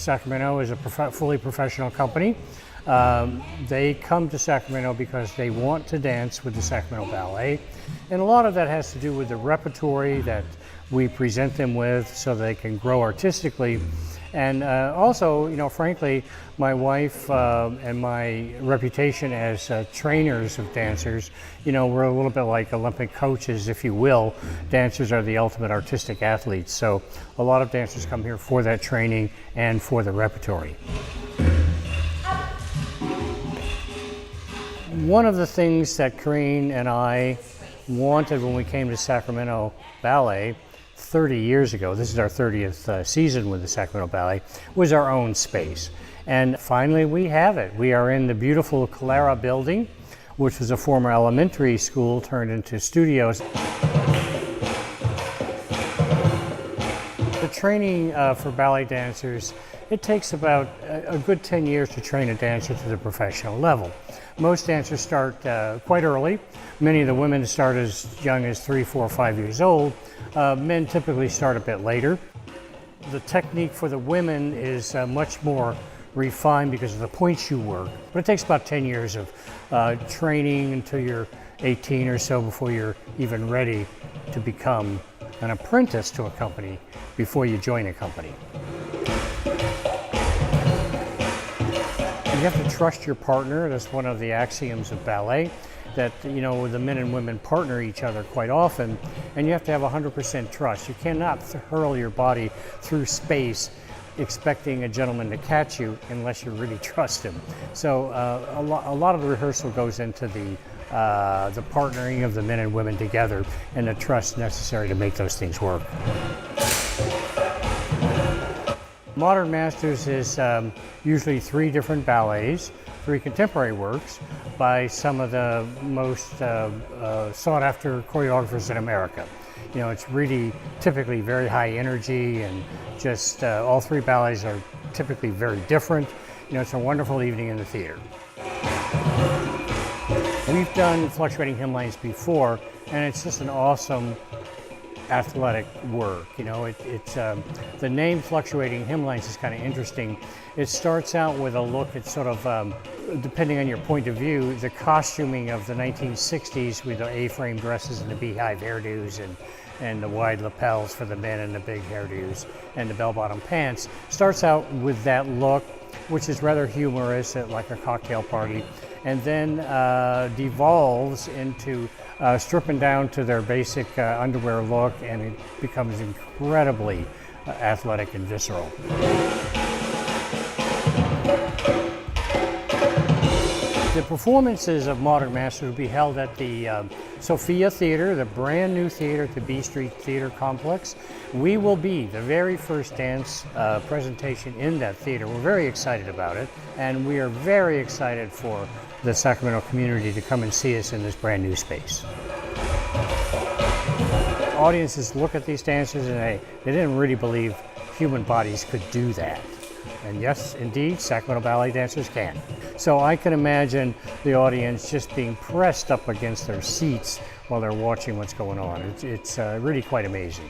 Sacramento is a fully professional company. They come to Sacramento because they want to dance with the Sacramento Ballet, and a lot of that has to do with the repertory that we present them with so they can grow artistically. And also, you know, frankly, my wife and my reputation as trainers of dancers, you know, we're a little bit like Olympic coaches, if you will. Dancers are the ultimate artistic athletes, so a lot of dancers come here for that training and for the repertory. One of the things that Corrine and I wanted when we came to Sacramento Ballet 30 years ago, this is our 30th season with the Sacramento Ballet, was our own space. And finally we have it. We are in the beautiful Clara building, which was a former elementary school turned into studios. The training for ballet dancers, it takes about a good 10 years to train a dancer to the professional level. Most dancers start quite early. Many of the women start as young as 3, 4, 5 years old. Men typically start a bit later. The technique for the women is much more refined because of the points you work, but it takes about 10 years of training until you're 18 or so before you're even ready to become an apprentice to a company before you join a company. You have to trust your partner. That's one of the axioms of ballet, that, you know, the men and women partner each other quite often, and you have to have 100% trust. You cannot hurl your body through space expecting a gentleman to catch you unless you really trust him. So a lot of the rehearsal goes into the partnering of the men and women together and the trust necessary to make those things work. Modern Masters is usually 3 different ballets, 3 contemporary works by some of the most sought after choreographers in America. You know, it's really typically very high energy, and just all 3 ballets are typically very different. You know, it's a wonderful evening in the theater. We've done fluctuating hemlines before, and it's just an awesome athletic work. You know, it's the name fluctuating hemlines is kind of interesting. It starts out with a look at sort of, depending on your point of view, the costuming of the 1960s with the A-frame dresses and the beehive hairdos and the wide lapels for the men and the big hairdos and the bell-bottom pants. Starts out with that look, which is rather humorous at like a cocktail party, and then devolves into stripping down to their basic underwear look, and it becomes incredibly athletic and visceral. The performances of Modern Masters will be held at the Sophia Theater, the brand new theater at the B Street Theater Complex. We will be the very first dance presentation in that theater. We're very excited about it, and we are very excited for the Sacramento community to come and see us in this brand new space. Audiences look at these dancers and they didn't really believe human bodies could do that. And yes, indeed, Sacramento ballet dancers can. So I can imagine the audience just being pressed up against their seats while they're watching what's going on. It's really quite amazing.